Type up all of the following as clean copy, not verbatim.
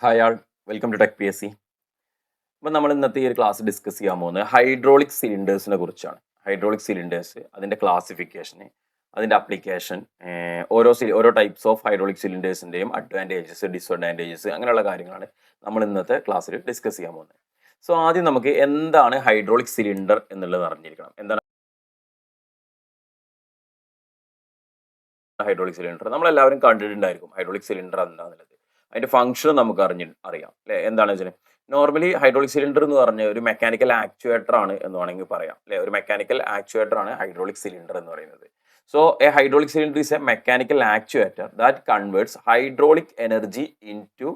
Hi all, welcome to tech P S C. അപ്പം നമ്മൾ ഇന്നത്തെ ഈ ഒരു ക്ലാസ് ഡിസ്കസ് ചെയ്യാൻ പോകുന്നത് ഹൈഡ്രോളിക് സിലിണ്ടേഴ്സിനെ കുറിച്ചാണ്. ഹൈഡ്രോളിക് സിലിണ്ടേഴ്സ്, അതിൻ്റെ ക്ലാസിഫിക്കേഷന്, അതിൻ്റെ അപ്ലിക്കേഷൻ, ഓരോ ടൈപ്സ് ഓഫ് ഹൈഡ്രോളിക് സിലിണ്ടേഴ്സിൻ്റെയും അഡ്വാൻറ്റേജസ്, ഡിസ്അഡ്വാൻറ്റേജസ്, അങ്ങനെയുള്ള കാര്യങ്ങളാണ് നമ്മൾ ഇന്നത്തെ ക്ലാസ്സിൽ ഡിസ്കസ് ചെയ്യാൻ പോകുന്നത്. സോ ആദ്യം നമുക്ക് എന്താണ് ഹൈഡ്രോളിക് സിലിണ്ടർ എന്നുള്ളത് അറിഞ്ഞിരിക്കണം. എന്താണ് ഹൈഡ്രോളിക് സിലിണ്ടർ? നമ്മളെല്ലാവരും കണ്ടിട്ടുണ്ടായിരിക്കും ഹൈഡ്രോളിക് സിലിണ്ടർ എന്താണെന്നുള്ളത്. അതിൻ്റെ ഫംഗ്ഷൻ നമുക്ക് അറിയാം അല്ലേ? എന്താണെന്ന് വെച്ചാൽ നോർമലി ഹൈഡ്രോളിക് സിലിണ്ടർ എന്ന് പറഞ്ഞ ഒരു മെക്കാനിക്കൽ ആക്ച്വേറ്റർ ആണ് എന്ന് വേണമെങ്കിൽ പറയാം അല്ലേ? ഒരു മെക്കാനിക്കൽ ആക്ച്വേറ്റർ ആണ് ഹൈഡ്രോളിക് സിലിണ്ടർ എന്ന് പറയുന്നത്. So a hydraulic cylinder is a mechanical actuator that converts hydraulic energy into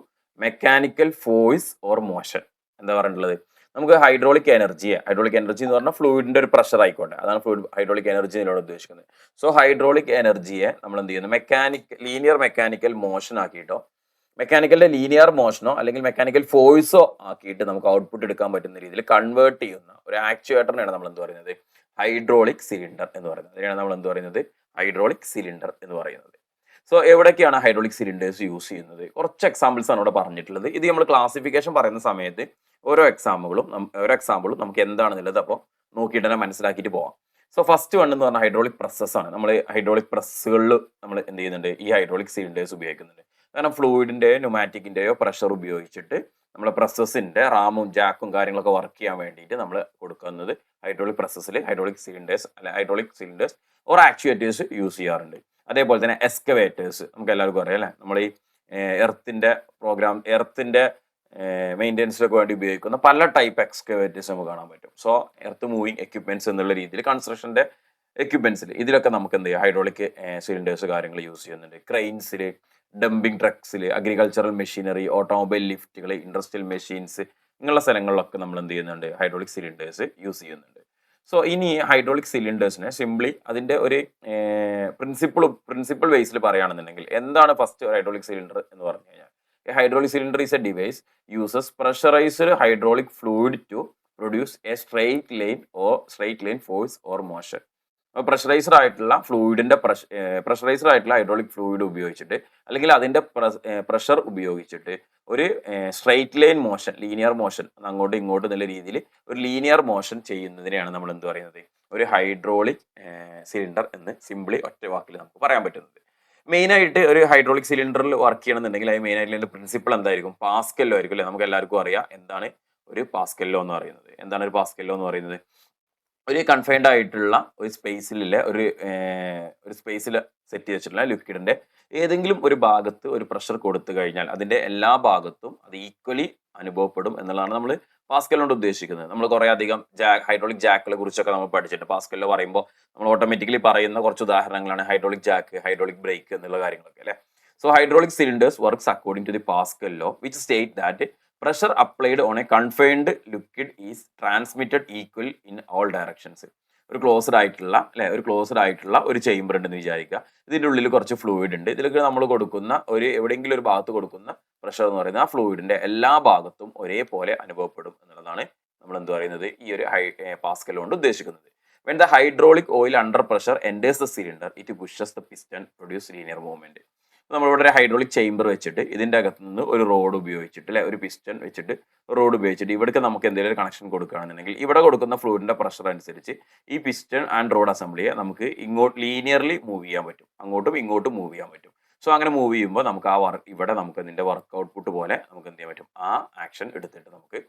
mechanical force or motion. എന്താ പറഞ്ഞിട്ടുള്ളത്? നമുക്ക് ഹൈഡ്രോളിക് എനർജി എന്ന് പറഞ്ഞാൽ ഫ്ലൂയിഡിന്റെ ഒരു പ്രഷർ ആയിക്കോട്ടെ, അതാണ് ഹൈഡ്രോളിക് എനർജി എന്നോട് ഉദ്ദേശിക്കുന്നത്. സോ ഹൈഡ്രോളിക് എനർജിയെ നമ്മൾ എന്ത് ചെയ്യുന്നു? ലീനിയർ മെക്കാനിക്കൽ മോഷൻ ആക്കിയിട്ടോ, മെക്കാനിക്കലിന്റെ ലീനിയർ മോഷനോ അല്ലെങ്കിൽ മെക്കാനിക്കൽ ഫോഴ്സോ ആക്കിയിട്ട് നമുക്ക് ഔട്ട്പുട്ട് എടുക്കാൻ പറ്റുന്ന രീതിയിൽ കൺവേർട്ട് ചെയ്യുന്ന ഒരു ആക്ച്വേറ്ററിനെയാണ് നമ്മൾ എന്ത് പറയുന്നത്? ഹൈഡ്രോളിക് സിലിണ്ടർ എന്ന് പറയുന്നത്. അതിനാണ് നമ്മൾ എന്ത് പറയുന്നത്? ഹൈഡ്രോളിക് സിലിണ്ടർ എന്ന് പറയുന്നത്. സോ എവിടേക്കാണ് ഹൈഡ്രോളിക് സിലിണ്ടേഴ്സ് യൂസ് ചെയ്യുന്നത്? കുറച്ച് എക്സാമ്പിൾസ് ആണ് ഇവിടെ പറഞ്ഞിട്ടുള്ളത്. ഇത് നമ്മൾ ക്ലാസിഫിക്കേഷൻ പറയുന്ന സമയത്ത് ഓരോ എക്സാമ്പിളും നമുക്ക് എന്താണെന്നുള്ളത് അപ്പോൾ നോക്കിയിട്ട് തന്നെ മനസ്സിലാക്കിയിട്ട് പോവാം. സോ ഫസ്റ്റ് വൺ എന്ന് പറഞ്ഞാൽ ഹൈഡ്രോളിക് പ്രസ്സസ് ആണ്. നമ്മൾ ഹൈഡ്രോളിക് പ്രസ്സുകളിൽ നമ്മൾ എന്ത് ചെയ്യുന്നുണ്ട്? ഈ ഹൈഡ്രോളിക് സിലിണ്ടേഴ്സ് ഉപയോഗിക്കുന്നുണ്ട്. കാരണം ഫ്ലൂയിഡിൻ്റെയോ ന്യൂമാറ്റിക്കിൻ്റെയോ പ്രഷർ ഉപയോഗിച്ചിട്ട് നമ്മളെ പ്രസ്സസിൻ്റെ റാമും ജാക്കും കാര്യങ്ങളൊക്കെ വർക്ക് ചെയ്യാൻ വേണ്ടിയിട്ട് നമ്മൾ കൊടുക്കുന്നത് ഹൈഡ്രോളിക് പ്രസ്സസിൽ hydraulic cylinders or actuators use ചെയ്യാറുണ്ട്. അതേപോലെ തന്നെ എക്സ്കവേറ്റേഴ്സ് നമുക്ക് എല്ലാവർക്കും അറിയാം അല്ലേ? നമ്മൾ ഈ എർത്തിന്റെ മെയിൻ്റെനൻസിനൊക്കെ വേണ്ടി ഉപയോഗിക്കുന്ന പല ടൈപ്പ് എക്സ്കവേറ്റേഴ്സ് നമുക്ക് കാണാൻ പറ്റും. സോ എർത്ത് മൂവിങ് എക്യുപ്മെന്റ്സ് എന്നുള്ള രീതിയിൽ കൺസ്ട്രക്ഷന്റെ എക്യുപ്മെന്റ്സിൽ ഇതിലൊക്കെ നമുക്ക് എന്ത് ചെയ്യാം? ഹൈഡ്രോളിക് സിലിണ്ടേഴ്സ് കാര്യങ്ങൾ യൂസ് ചെയ്യുന്നുണ്ട്. ക്രെയിൻസിൽ, ഡംപിങ് ട്രക്സിൽ, അഗ്രികൾച്ചറൽ മെഷീനറി, ഓട്ടോമൊബൈൽ ലിഫ്റ്റുകൾ, ഇൻഡസ്ട്രിയൽ മെഷീൻസ്, ഇങ്ങനെയുള്ള സ്ഥലങ്ങളിലൊക്കെ നമ്മൾ എന്ത് ചെയ്യുന്നുണ്ട്? ഹൈഡ്രോളിക് സിലിണ്ടേഴ്സ് യൂസ് ചെയ്യുന്നുണ്ട്. സോ ഇനി ഹൈഡ്രോളിക് സിലിണ്ടേഴ്സിനെ സിംപ്ലി അതിൻ്റെ ഒരു പ്രിൻസിപ്പിൾ ബേസിൽ പറയുകയാണെന്നുണ്ടെങ്കിൽ എന്താണ് ഫസ്റ്റ് ഹൈഡ്രോളിക് സിലിണ്ടർ എന്ന് പറഞ്ഞു കഴിഞ്ഞാൽ, a hydraulic cylinder is a device uses pressurized hydraulic fluid to produce a straight line force or motion. Pressurised ആയിട്ടുള്ള ഹൈഡ്രോളിക് ഫ്ലൂയിഡ് ഉപയോഗിച്ചിട്ട് അല്ലെങ്കിൽ അതിന്റെ പ്രഷർ ഉപയോഗിച്ചിട്ട് ഒരു straight line motion, linear motion, അങ്ങോട്ടും ഇങ്ങോട്ടും എന്നുള്ള രീതിയിൽ ഒരു ലീനിയർ മോഷൻ ചെയ്യുന്നതിനെയാണ് നമ്മൾ എന്ത് പറയുന്നത്? ഒരു ഹൈഡ്രോളിക് സിലിണ്ടർ എന്ന് സിംപ്ലി ഒറ്റ വാക്കിൽ നമുക്ക് പറയാൻ പറ്റുന്നത്. മെയിനായിട്ട് ഒരു ഹൈഡ്രോളിക് സിലിണ്ടറിൽ വർക്ക് ചെയ്യണമെന്നുണ്ടെങ്കിൽ അത് മെയിനായിട്ടുള്ള പ്രിൻസിപ്പിൾ എന്തായിരിക്കും? പാസ്കല്ലോ ആയിരിക്കും അല്ലേ? നമുക്ക് എല്ലാവർക്കും അറിയാം എന്താണ് ഒരു പാസ്കല്ലോ എന്ന് പറയുന്നത്. എന്താണ് ഒരു പാസ്കല്ലോ എന്ന് പറയുന്നത്? ഒരു കൺഫൈൻഡ് ആയിട്ടുള്ള ഒരു സ്പേസിലെ ഒരു സ്പേസിൽ സെറ്റ് ചെയ്ത് വെച്ചിട്ടുള്ള ലിക്വിഡിന്റെ ഏതെങ്കിലും ഒരു ഭാഗത്ത് ഒരു പ്രഷർ കൊടുത്തു കഴിഞ്ഞാൽ അതിന്റെ എല്ലാ ഭാഗത്തും അത് ഈക്വലി അനുഭവപ്പെടും എന്നുള്ളതാണ് നമ്മൾ പാസ്കൽ കൊണ്ട് ഉദ്ദേശിക്കുന്നത്. നമ്മൾ കുറെ അധികം ഹൈഡ്രോളിക് ജാക്കുകളെ കുറിച്ചൊക്കെ നമ്മൾ പഠിച്ചിട്ടുണ്ട്. പാസ്കലിൽ പറയുമ്പോൾ നമ്മൾ ഓട്ടോമാറ്റിക്കലി പറയുന്ന കുറച്ച് ഉദാഹരണങ്ങളാണ് ഹൈഡ്രോളിക് ജാക്ക്, ഹൈഡ്രോളിക് ബ്രേക്ക് എന്നുള്ള കാര്യങ്ങളൊക്കെ അല്ലേ? So hydraulic cylinders works according to the Pascal law which state that pressure applied on a confined liquid is transmitted equal in all directions. ഒരു ക്ലോസ്ഡ് ആയിട്ടുള്ള ഒരു ചേംബർ ഉണ്ടെന്ന് വിചാരിക്കുക. ഇതിൻ്റെ ഉള്ളിൽ കുറച്ച് ഫ്ലൂയിഡ് ഉണ്ട്. ഇതിലൊക്കെ നമ്മൾ കൊടുക്കുന്ന എവിടെയെങ്കിലും ഒരു ഭാഗത്ത് കൊടുക്കുന്ന പ്രഷർ എന്ന് പറയുന്നത് ആ ഫ്ലൂയിഡിന്റെ എല്ലാ ഭാഗത്തും ഒരേപോലെ അനുഭവപ്പെടും എന്നുള്ളതാണ് നമ്മൾ എന്ത് പറയുന്നത്? ഈ ഒരു പാസ്കൽ കൊണ്ട് ഉദ്ദേശിക്കുന്നത്. When the hydraulic oil under pressure enters the cylinder, it pushes the piston, produce linear movement. നമ്മളിവിടെ ഒരു ഹൈഡ്രോളിക് ചേംബർ വെച്ചിട്ട് ഇതിൻ്റെ അകത്ത് നിന്ന് ഒരു റോഡ് ഉപയോഗിച്ചിട്ട് അല്ലെ, ഒരു പിസ്റ്റൺ വെച്ചിട്ട് റോഡ് ഉപയോഗിച്ചിട്ട് ഇവിടേക്ക് നമുക്ക് എന്തെങ്കിലും ഒരു കണക്ഷൻ കൊടുക്കുകയാണെന്നുണ്ടെങ്കിൽ ഇവിടെ കൊടുക്കുന്ന ഫ്ലൂയിഡിന്റെ പ്രഷർ അനുസരിച്ച് ഈ പിസ്റ്റൺ ആൻഡ് റോഡ് അസംബ്ലിയെ നമുക്ക് ഇങ്ങോട്ട് ലീനിയർലി മൂവ് ചെയ്യാൻ പറ്റും, അങ്ങോട്ടും ഇങ്ങോട്ടും മൂവ് ചെയ്യാൻ പറ്റും. സോ അങ്ങനെ മൂവ് ചെയ്യുമ്പോൾ നമുക്ക് ആ ഇവിടെ നമുക്ക് ഇതിന്റെ വർക്ക് ഔട്ട്പുട്ട് പോലെ നമുക്ക് എന്ത് ചെയ്യാൻ പറ്റും? ആ ആക്ഷൻ എടുത്തിട്ട് നമുക്ക്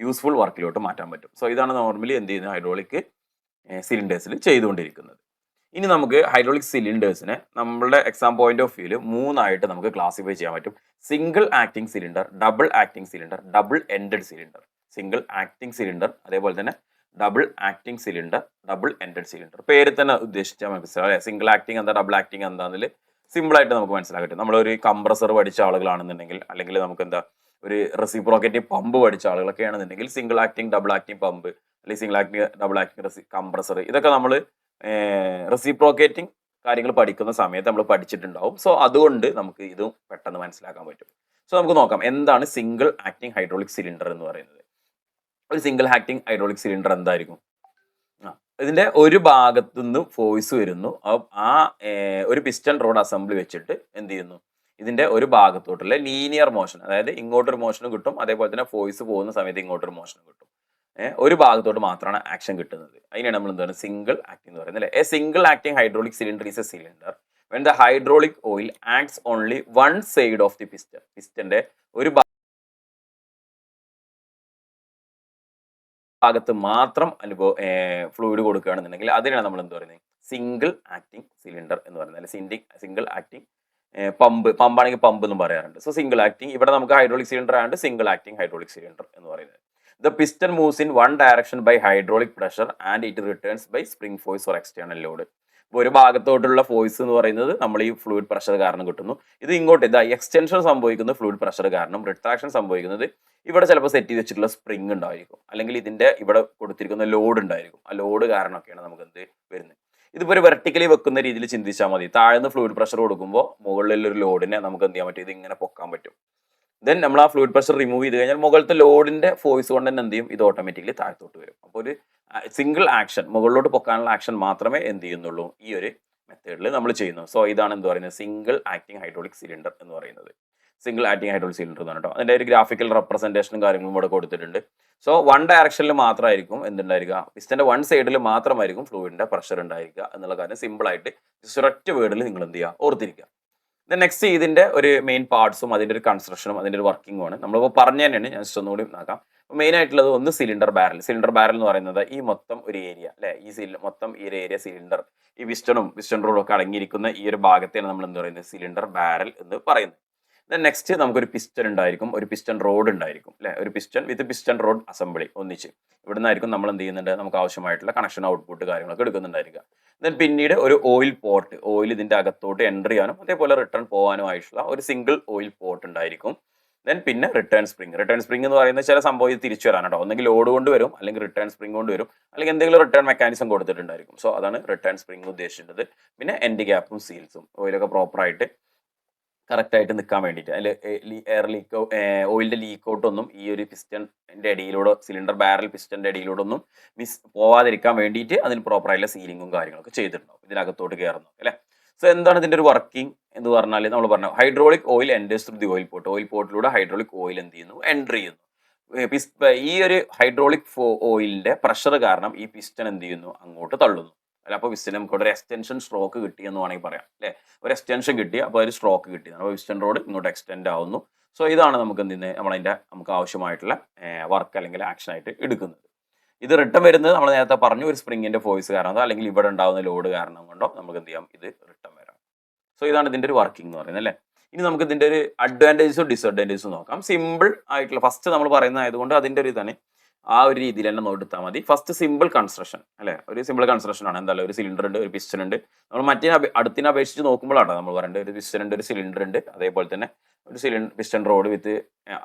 യൂസ്ഫുൾ വർക്കിലോട്ട് മാറ്റാൻ പറ്റും. സോ ഇതാണ് നോർമലി എന്ത് ചെയ്യുന്നത് ഹൈഡ്രോളിക് സിലിണ്ടേഴ്സിൽ ചെയ്തുകൊണ്ടിരിക്കുന്നത്. ഇനി നമുക്ക് ഹൈഡ്രോളിക് സിലിണ്ടേഴ്സിനെ നമ്മളുടെ എക്സാം പോയിന്റ് ഓഫ് വ്യൂവിൽ മൂന്നായിട്ട് നമുക്ക് ക്ലാസിഫൈ ചെയ്യാൻ പറ്റും. Single acting cylinder, double acting cylinder, double ended cylinder. Single acting cylinder, അതേപോലെ തന്നെ double acting cylinder, double ended cylinder. പേര് തന്നെ ഉദ്ദേശിച്ചാൽ മനസ്സിലാവും. സിംഗിൾ ആക്ടിംഗ് എന്താ, ഡബിൾ ആക്ടിംഗ് എന്താണെന്നിൽ സിമ്പിൾ ആയിട്ട് നമുക്ക് മനസ്സിലാക്കട്ടെ. നമ്മളൊരു കംപ്രസർ പഠിച്ച ആളുകളാണെന്നുണ്ടെങ്കിൽ, അല്ലെങ്കിൽ നമുക്ക് എന്താ ഒരു റെസിപ്രോക്കേറ്റിംഗ് പമ്പ് പഠിച്ച ആളുകളൊക്കെ ആണെന്നുണ്ടെങ്കിൽ single acting, double acting pump, അല്ലെങ്കിൽ single acting, double acting compressor, ഇതൊക്കെ നമ്മൾ റെസിപ്രോക്കേറ്റിംഗ് കാര്യങ്ങൾ പഠിക്കുന്ന സമയത്ത് നമ്മൾ പഠിച്ചിട്ടുണ്ടാവും. സോ അതുകൊണ്ട് നമുക്ക് ഇതും പെട്ടെന്ന് മനസ്സിലാക്കാൻ പറ്റും. സോ നമുക്ക് നോക്കാം എന്താണ് സിംഗിൾ ആക്ടിംഗ് ഹൈഡ്രോളിക് സിലിണ്ടർ എന്ന് പറയുന്നത്. ഒരു സിംഗിൾ ആക്ടിംഗ് ഹൈഡ്രോളിക് സിലിണ്ടർ എന്തായിരിക്കും? ഇതിന്റെ ഒരു ഭാഗത്തു നിന്ന് ഫോഴ്സ് വരുന്നു, ആ ഒരു പിസ്റ്റൺ റോഡ് അസംബ്ലി വെച്ചിട്ട് എന്ത് ചെയ്യുന്നു? ഇതിന്റെ ഒരു ഭാഗത്തോട്ടുള്ള ലീനിയർ മോഷൻ, അതായത് ഇങ്ങോട്ടൊരു മോഷനും കിട്ടും, അതേപോലെ തന്നെ ഫോഴ്സ് പോകുന്ന സമയത്ത് ഇങ്ങോട്ടൊരു മോഷനും കിട്ടും. ഒരു ഭാഗത്തോട്ട് മാത്രമാണ് ആക്ഷൻ കിട്ടുന്നത്. അതിനാണ് നമ്മൾ എന്താണ് സിംഗിൾ ആക്ടിംഗ് എന്ന് പറയുന്നത് അല്ലേ. A single acting hydraulic cylinder is a cylinder when the hydraulic oil acts only one side of the piston. പിസ്റ്റന്റെ ഒരു ഭാഗത്ത് മാത്രം ഫ്ലൂയിഡ് കൊടുക്കുകയാണെന്നുണ്ടെങ്കിൽ അതിനാണ് നമ്മൾ എന്ത് പറയുന്നത് സിംഗിൾ ആക്ടിംഗ് സിലിണ്ടർ എന്ന് പറയുന്നത്, അല്ലെ സിംഗിൾ ആക്ടിംഗ് പമ്പാണെങ്കിൽ പമ്പ് എന്നും പറയാറുണ്ട്. സോ സിംഗിൾ ആക്ടിംഗ്, ഇവിടെ നമുക്ക് ഹൈഡ്രോളിക് സിലിണ്ടർ ആണ് സിംഗിൾ ആക്ടിംഗ് ഹൈഡ്രോളിക് സിലിണ്ടർ എന്ന് പറയുന്നത്. The piston moves in one direction by hydraulic pressure and it returns by spring force or external load. ഇപ്പോൾ ഒരു ഭാഗത്തോട്ടുള്ള ഫോഴ്സ് എന്ന് പറയുന്നത് നമ്മൾ ഈ ഫ്ലൂയിഡ് പ്രഷർ കാരണം കിട്ടുന്നു. ഇത് ഇങ്ങോട്ട് ഇതാ എക്സ്റ്റൻഷൻ സംഭവിക്കുന്ന ഫ്ലൂയിഡ് പ്രഷർ കാരണം, റിട്രാക്ഷൻ സംഭവിക്കുന്നത് ഇവിടെ ചിലപ്പോൾ സെറ്റ് ചെയ്ത് വെച്ചിട്ടുള്ള സ്പ്രിംഗ് ഉണ്ടായിരിക്കും, അല്ലെങ്കിൽ ഇതിന്റെ ഇവിടെ കൊടുത്തിരിക്കുന്ന ലോഡ് ഉണ്ടായിരിക്കും. ആ ലോഡ് കാരണമൊക്കെയാണ് നമുക്ക് എന്ത് വരുന്നത്. ഇതിപ്പോൾ ഒരു വെർട്ടിക്കലി വെക്കുന്ന രീതിയിൽ ചിന്തിച്ചാൽ മതി. താഴ്ന്ന് ഫ്ലൂയിഡ് പ്രഷർ കൊടുക്കുമ്പോൾ മുകളിലൊരു ലോഡിനെ നമുക്ക് എന്ത് ചെയ്യാൻ പറ്റും, ഇത് ഇങ്ങനെ പൊക്കാൻ പറ്റും. ദെൻ നമ്മൾ ആ ഫ്ലൂയിഡ് പ്രഷർ റിമൂവ് ചെയ്ത് കഴിഞ്ഞാൽ മുകളിലത്തെ ലോഡിന്റെ ഫോഴ്സ് കൊണ്ട് തന്നെ എന്ത് ചെയ്യും, ഇത് ഓട്ടോമാറ്റിക്കലി താഴത്തോട്ട് വരും. അപ്പോൾ ഒരു സിംഗിൾ ആക്ഷൻ, മുകളിലോട്ട് പൊക്കാനുള്ള ആക്ഷൻ മാത്രമേ എന്ത് ചെയ്യുന്നുള്ളൂ ഈ ഒരു മെത്തേഡിൽ നമ്മൾ ചെയ്യുന്നു. സോ ഇതാണ് എന്ത് പറയുന്നത് സിംഗിൾ ആക്ടിംഗ് ഹൈഡ്രോളിക് സിലിണ്ടർ എന്ന് പറയുന്നത്. സിംഗിൾ ആക്ടിംഗ് ഹൈഡ്രോളിക് സിലിണ്ടർ എന്നാണ് കേട്ടോ. അതിന്റെ ഒരു ഗ്രാഫിക്കൽ റെപ്രസെന്റേഷനും കാര്യങ്ങളും ഇവിടെ കൊടുത്തിട്ടുണ്ട്. സോ വൺ ഡയറക്ഷനിൽ മാത്രമായിരിക്കും എന്തുണ്ടായിരിക്കുക, പിസ്റ്റന്റെ വൺ സൈഡിൽ മാത്രമായിരിക്കും ഫ്ലൂയിഡിന്റെ പ്രഷർ ഉണ്ടായിരിക്കുക എന്നുള്ള കാര്യം സിമ്പിൾ ആയിട്ട് ഒരൊറ്റ വേർഡിൽ നിങ്ങൾ എന്ത് ചെയ്യുക, ഓർത്തിരിക്കുക. നെക്സ്റ്റ് ഇതിന്റെ ഒരു മെയിൻ പാർട്സും അതിന്റെ ഒരു കൺസ്ട്രക്ഷനും അതിന്റെ ഒരു വർക്കിംഗും ആണ് നമ്മളിപ്പോൾ പറഞ്ഞു തന്നെയാണ്. ഞാൻ ജസ്റ്റ് ഒന്നുകൂടി നോക്കാം. മെയിൻ ആയിട്ടുള്ളത് ഒന്ന് സിലിണ്ടർ ബാരൽ. സിലിണ്ടർ ബാരൽ എന്ന് പറയുന്നത് ഈ മൊത്തം ഒരു ഏരിയ അല്ലെ, മൊത്തം ഈ ഒരു ഏരിയ സിലിണ്ടർ, ഈ പിസ്റ്റൺ റോഡും ഒക്കെ അടങ്ങിയിരിക്കുന്ന ഈ ഒരു ഭാഗത്തെയാണ് നമ്മൾ എന്ത് പറയുന്നത് സിലിണ്ടർ ബാരൽ എന്ന് പറയുന്നത്. നെക്സ്റ്റ് നമുക്കൊരു പിസ്റ്റൺ ഉണ്ടായിരിക്കും, ഒരു പിസ്റ്റൺ റോഡ് ഉണ്ടായിരിക്കും അല്ലെ, ഒരു പിസ്റ്റൺ വിത്ത് പിസ്റ്റൺ റോഡ് അസംബ്ലി ഒന്നിച്ച്. ഇവിടെ നിന്നായിരിക്കും നമ്മൾ എന്ത് ചെയ്യുന്നുണ്ട്, നമുക്ക് ആവശ്യമായിട്ടുള്ള കണക്ഷൻ ഔട്ട്പുട്ട് കാര്യങ്ങളൊക്കെ എടുക്കുന്നുണ്ടായിരിക്കുക. ദെൻ പിന്നീട് ഒരു ഓയിൽ പോർട്ട്, ഓയിൽ ഇതിന്റെ അകത്തോട്ട് എൻ്റർ ചെയ്യാനും അതേപോലെ റിട്ടേൺ പോകാനും ആയിട്ടുള്ള ഒരു സിംഗിൾ ഓയിൽ പോർട്ട് ഉണ്ടായിരിക്കും. ദെൻ പിന്നെ റിട്ടേൺ സ്പ്രിംഗ്. റിട്ടേൺ സ്പ്രിംഗ് എന്ന് പറയുന്നത് ചില സംഭവം തിരിച്ചു വരാൻ കേട്ടോ, ഒന്നെങ്കിൽ ലോഡ് കൊണ്ട് വരും, അല്ലെങ്കിൽ റിട്ടേൺ സ്പ്രിംഗ് കൊണ്ട് വരും, അല്ലെങ്കിൽ എന്തെങ്കിലും റിട്ടേൺ മെക്കാനിസം കൊടുത്തിട്ടുണ്ടായിരിക്കും. സോ അതാണ് റിട്ടേൺ സ്പ്രിംഗ് ഉദ്ദേശിച്ചിട്ടുള്ളത്. പിന്നെ എൻഡ് ഗ്യാപ്പും സീൽസും, ഓയിലൊക്കെ പ്രോപ്പറായിട്ട് കറക്റ്റ് ആയിട്ട് നിൽക്കാൻ വേണ്ടിയിട്ട്, അതിൽ എയർ ലീക്കോ ഓയിലിന്റെ ലീക്ക് ഔട്ടൊന്നും ഈ ഒരു പിസ്റ്റന്റെ അടിയിലൂടെ, സിലിണ്ടർ ബാരൽ പിസ്റ്റന്റെ അടിയിലൂടെ ഒന്നും പോവാതിരിക്കാൻ വേണ്ടിയിട്ട് അതിന് പ്രോപ്പറായിട്ടുള്ള സീലിങ്ങും കാര്യങ്ങളൊക്കെ ചെയ്തിട്ടുണ്ടാവും ഇതിനകത്തോട്ട് കയറുന്നു അല്ലേ. സോ എന്താണ് ഇതിന്റെ ഒരു വർക്കിംഗ് എന്ന് പറഞ്ഞാൽ, നമ്മൾ പറഞ്ഞു hydraulic oil enters through the oil port. Oil പോർട്ടിലൂടെ ഹൈഡ്രോളിക് ഓയിൽ എന്ത് ചെയ്യുന്നു, എൻറ്റർ ചെയ്യുന്നു. ഈ ഒരു ഹൈഡ്രോളിക് ഓയിലിന്റെ പ്രഷർ കാരണം ഈ പിസ്റ്റൺ എന്ത് ചെയ്യുന്നു, അങ്ങോട്ട് തള്ളുന്നു അല്ല. അപ്പോൾ പിസ്റ്റൺ നമുക്ക് ഒരു എക്സ്റ്റൻഷൻ സ്ട്രോക്ക് കിട്ടി എന്ന് വേണമെങ്കിൽ പറയാം അല്ലേ. ഒരു എക്സ്റ്റൻഷൻ കിട്ടി, അപ്പോൾ ഒരു സ്ട്രോക്ക് കിട്ടി, അപ്പോൾ പിസ്റ്റൺ റോഡ് ഇങ്ങോട്ട് എക്സ്റ്റെൻഡ് ആവുന്നു. സോ ഇതാണ് നമുക്ക് എന്തിന് നമ്മളതിന്റെ നമുക്ക് ആവശ്യമായിട്ടുള്ള വർക്ക് അല്ലെങ്കിൽ ആക്ഷൻ ആയിട്ട് എടുക്കുന്നത്. ഇത് റിട്ടേൺ വരുന്നത് നമ്മൾ നേരത്തെ പറഞ്ഞു, ഒരു സ്പ്രിങ്ങിന്റെ ഫോഴ്സ് കാരണം അല്ലെങ്കിൽ ഇവിടെ ഉണ്ടാകുന്ന ലോഡ് കാരണം കൊണ്ടോ നമുക്ക് എന്ത് ചെയ്യാം, ഇത് റിട്ടേൺ വരാം. സോ ഇതാണ് ഇതിന്റെ ഒരു വർക്കിംഗ് എന്ന് പറയുന്നത് അല്ലേ. ഇനി നമുക്ക് ഇതിന്റെ ഒരു അഡ്വാൻറ്റേജസും ഡിസഡ്വാൻറ്റേജസും നോക്കാം. സിമ്പിൾ ആയിട്ടുള്ള ഫസ്റ്റ് നമ്മൾ പറയുന്നതായതുകൊണ്ട് അതിന്റെ ഒരു ഇതാണ് ആ ഒരു രീതിയിൽ തന്നെ നോക്കിയെടുത്താൽ മതി. ഫസ്റ്റ് സിമ്പിൾ കൺസ്ട്രക്ഷൻ അല്ലെ, ഒരു സിമ്പിൾ കൺസ്ട്രക്ഷൻ ആണ്. എന്തായാലും ഒരു സിലിണ്ടർ ഉണ്ട്, ഒരു പിസ്റ്റൺ ഉണ്ട്. നമ്മൾ മറ്റേ അടുത്തിനെ അപേക്ഷിച്ച് നോക്കുമ്പോഴാണ് നമ്മൾ പറയേണ്ടത് ഒരു പിസ്റ്റൺ ഉണ്ട്, ഒരു സിലിണ്ടർ ഉണ്ട്, അതേപോലെ തന്നെ ഒരു പിസ്റ്റൺ റോഡ് വിത്ത്